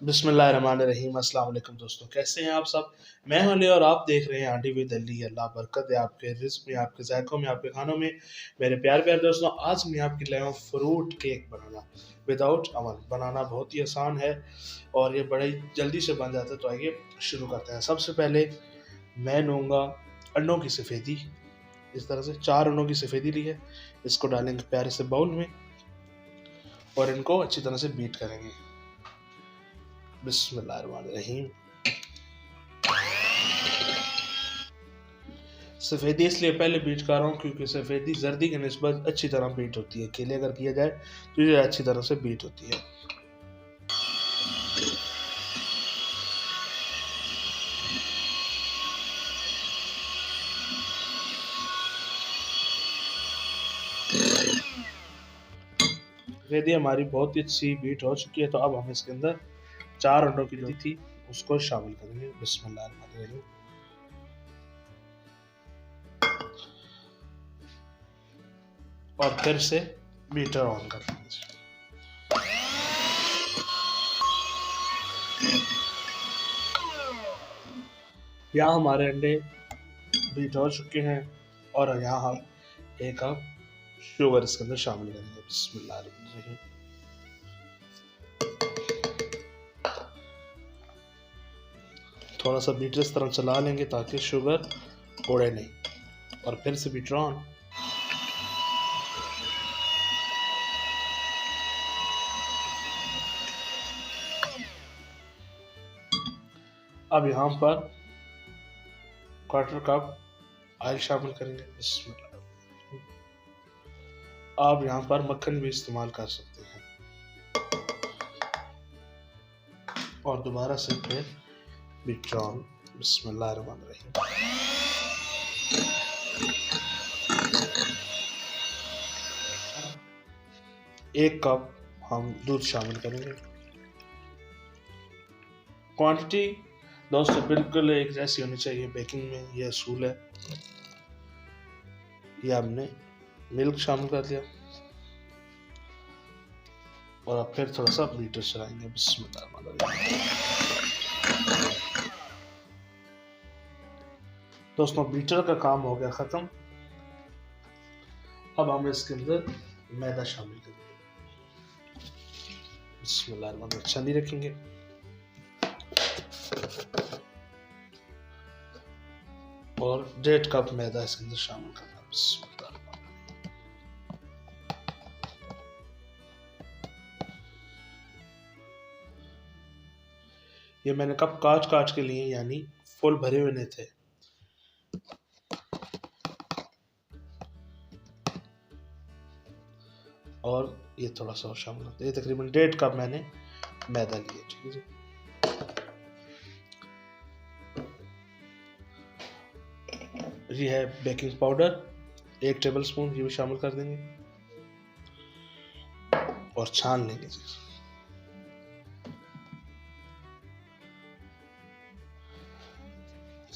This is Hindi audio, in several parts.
बिस्मिल्लाहिर्रहमानिर्रहीम। अस्सलाम वालेकुम दोस्तों, कैसे हैं आप सब। मैं हूं अली और आप देख रहे हैं आंटी विद अली। अल्लाह बरकत है आपके रिज़्क़ में, आपके ज़ायक़ों में, आपके खानों में। मेरे प्यारे प्यारे दोस्तों, आज मैं आपके लाया हूँ फ्रूट केक बनाना विदाउट अवन। बनाना बहुत ही आसान है और ये बड़े जल्दी से बन जाता है। तो आइए शुरू करते हैं। सबसे पहले मैं लूँगा अंडों की सफ़ेदी। इस तरह से 4 अंडों की सफ़ेदी ली है। इसको डालेंगे प्यारे से बाउल में और इनको अच्छी तरह से बीट करेंगे। बिस्मिल्लाहिर्रहमानिर्रहीम। सफ़ेदी इसलिए पहले बीट कर रहा हूँ क्योंकि सफ़ेदी जर्दी की निस्बत अच्छी तरह बीट होती है। केले अगर किया जाए तो ये अच्छी तरह से बीट होती है। सफ़ेदी हमारी बहुत ही अच्छी बीट हो चुकी है। तो अब हम इसके अंदर 4 अंडों की जो थी उसको शामिल करेंगे। बिस्मिल्लाहिर्रहमानिर्रहीम। और फिर से बीटर ऑन कर देंगे। यहाँ हमारे अंडे बीट हो चुके हैं और यहाँ हम एक कप शुगर इसके अंदर शामिल करेंगे। बिस्मिल्लाहिर्रहमानिर्रहीम। थोड़ा सा बीटर इस तरह चला लेंगे ताकि शुगर उड़े नहीं। और फिर से बीटर ऑन। अब यहाँ पर क्वार्टर कप ऑयल शामिल करेंगे। आप यहाँ पर मक्खन भी इस्तेमाल कर सकते हैं। और दोबारा से फिर बीटर ऑन। बिस्मिल्लाहिर्रहमानिर्रहीम। एक कप हम दूध शामिल करेंगे। क्वांटिटी दोस्तों बिल्कुल एक जैसी होनी चाहिए। बेकिंग में यह असूल है। यह हमने मिल्क शामिल कर दिया और अब फिर थोड़ा सा बीटर चलाएंगे। बिस्मिल्लाहिर्रहमानिर्रहीम। दोस्तों बीटर का काम हो गया ख़त्म। अब हम इसके अंदर मैदा शामिल करेंगे। बिस्मिल्लाहिर्रहमानिर्रहीम। अच्छा नहीं रखेंगे और 1.5 कप मैदा इसके अंदर शामिल करना। ये मैंने कप काट काट के लिए, यानी फुल भरे हुए नहीं थे। और ये थोड़ा सा और शामिल होता है। ये तकरीबन 1.5 कप मैंने मैदा लिया। ठीक है जी। ये है बेकिंग पाउडर 1 टेबल स्पून, ये भी शामिल कर देंगे और छान लेंगे जी।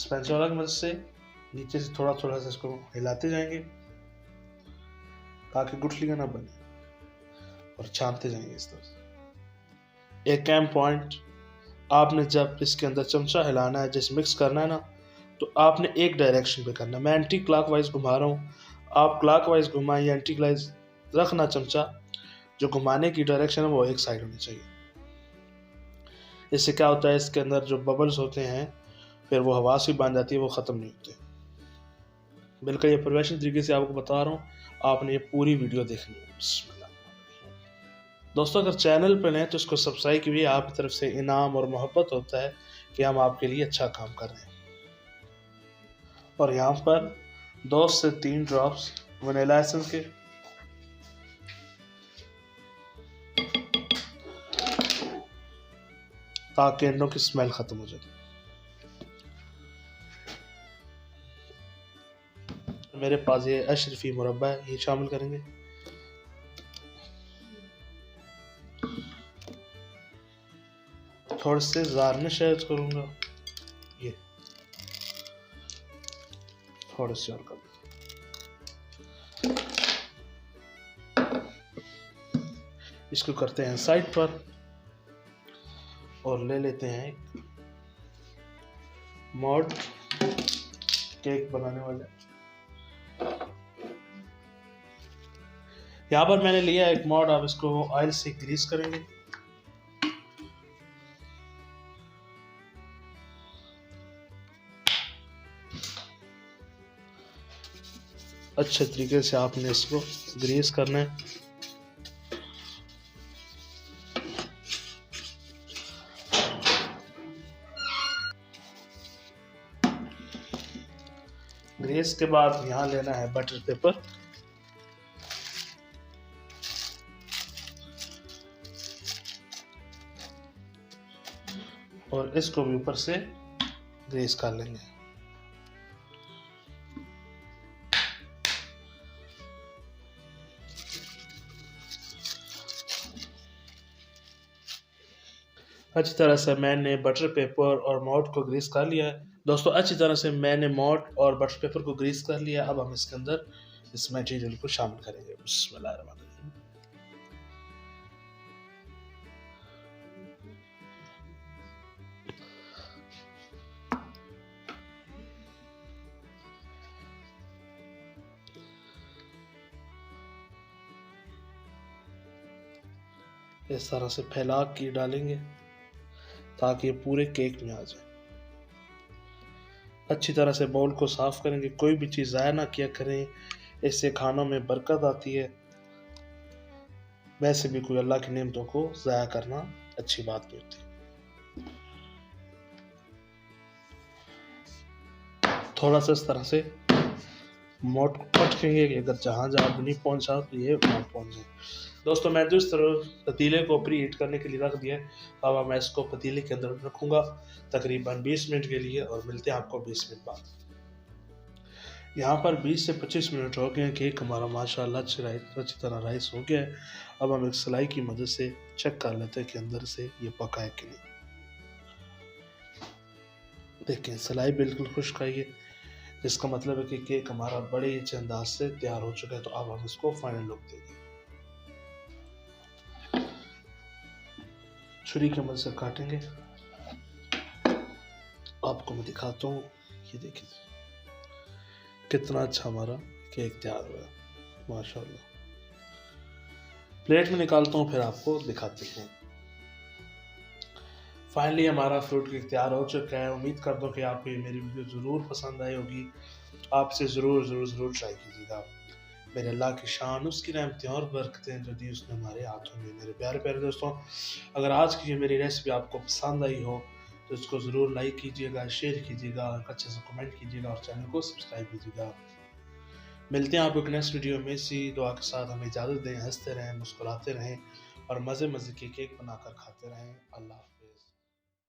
स्पैचुला की मदद से नीचे से थोड़ा थोड़ा सा इसको हिलाते जाएंगे ताकि गुठलियां ना बने और छानते जाएंगे इस तरह से। एक कैम पॉइंट, आपने जब इसके अंदर चमचा हिलाना है, जैसे मिक्स करना है ना, तो आपने एक डायरेक्शन पे करना है। मैं एंटी क्लॉकवाइज घुमा रहा हूँ, आप क्लॉकवाइज घुमाएं या एंटी क्लॉकवाइज रखना। चमचा जो घुमाने की डायरेक्शन है वो एक साइड होनी चाहिए। इससे क्या होता है, इसके अंदर जो बबल्स होते हैं फिर वो हवा से बन जाती है, वो ख़त्म नहीं होते। बिल्कुल ये प्रोफेशनल तरीके से आपको बता रहा हूँ, आपने ये पूरी वीडियो देखनी है। दोस्तों अगर चैनल पर नए तो इसको सब्सक्राइब कीजिए। आपकी तरफ से इनाम और मोहब्बत होता है कि हम आपके लिए अच्छा काम कर रहे हैं। और यहाँ पर 2 से 3 ड्रॉप्स वनीला एसेंस के, ताकि अंडों की स्मेल खत्म हो जाए। मेरे पास ये अशरफी मुरब्बा है, ये शामिल करेंगे। थोड़े से गार्निश ऐड करूंगा, ये थोड़े से और कर। इसको करते हैं साइड पर और ले लेते हैं एक मोड केक बनाने वाले। यहाँ पर मैंने लिया एक मोड, आप इसको ऑयल से ग्रीस करेंगे। अच्छे तरीके से आपने इसको ग्रीस करना है। ग्रीस के बाद यहाँ लेना है बटर पेपर। और इसको भी ऊपर से ग्रीस कर लेंगे। अच्छी तरह से मैंने बटर पेपर और मोड को ग्रीस कर लिया है। दोस्तों अच्छी तरह से मैंने मोड और बटर पेपर को ग्रीस कर लिया। अब हम इसके अंदर इस मटेरियल को शामिल करेंगे। बिस्मिल्लाहिर्रहमानिर्रहीम। इस तरह से फैला के डालेंगे ताकि ये पूरे केक में आ जाए। अच्छी तरह से बाउल को साफ करेंगे, कोई भी चीज़ ज़ाया ना किया करें, इससे खानों में बरकत आती है। वैसे भी कोई अल्लाह की नेमतों को ज़ाया करना अच्छी बात नहीं होती। थोड़ा सा इस तरह से मोट पटकेंगे कि अगर जहाँ जहाँ नहीं पहुँचा तो ये वहाँ पहुँच जाए। दोस्तों मैं तो इस तरह पतीले को प्री हीट करने के लिए रख दिया है। अब मैं इसको पतीले के अंदर रखूँगा तकरीबन 20 मिनट के लिए, और मिलते हैं आपको 20 मिनट बाद। यहाँ पर 20 से 25 मिनट हो गए हैं। केक हमारा माशाल्लाह अच्छी तरह राइस हो गया है। अब हम एक सिलाई की मदद से चेक कर लेते हैं कि अंदर से ये पका है कि नहीं। देखें सिलाई बिल्कुल खुश्क आई है, इसका मतलब है कि केक हमारा बड़े ही अच्छे अंदाज से तैयार हो चुका है। तो अब हम इसको फाइनल लुक देंगे। छुरी की मदद से काटेंगे। आपको मैं दिखाता हूँ, ये देखिए कितना अच्छा हमारा केक तैयार हुआ है माशाल्लाह। प्लेट में निकालता हूँ फिर आपको दिखाते हैं। फाइनली हमारा फ्रूट केक तैयार हो चुका है। उम्मीद करता हूँ कि आपको ये मेरी वीडियो ज़रूर पसंद आई होगी। आप इसे ज़रूर ट्राई कीजिएगा। मेरे अल्लाह की शान उसकी रहमतें और बरकतें जो दी उसने हमारे हाथों में। मेरे प्यारे प्यारे दोस्तों, अगर आज की ये मेरी रेसिपी आपको पसंद आई हो तो इसको ज़रूर लाइक कीजिएगा, शेयर कीजिएगा, अच्छे से कमेंट कीजिएगा और चैनल को सब्सक्राइब कीजिएगा। मिलते हैं आपको नेक्स्ट वीडियो में। इसी दुआ के साथ हमें इजाज़त दें। हंसते रहें, मुस्कुराते रहें और मज़े मज़े के केक बनाकर खाते रहें। अल्लाह।